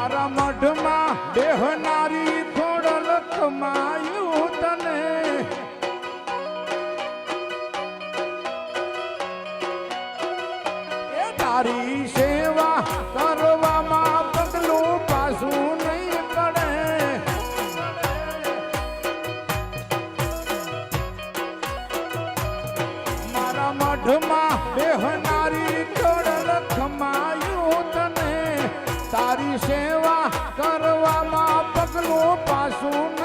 મારા મઢમાં બેહનારી ખોડલ કમાયું તને એ તારી સેવા કરવામાં પગલું પાછું નહીં પડે મારા મઢમાં બેહનારી ખોડલ કમાયું તને તારી સેવા કરવામાં પગલું પાછું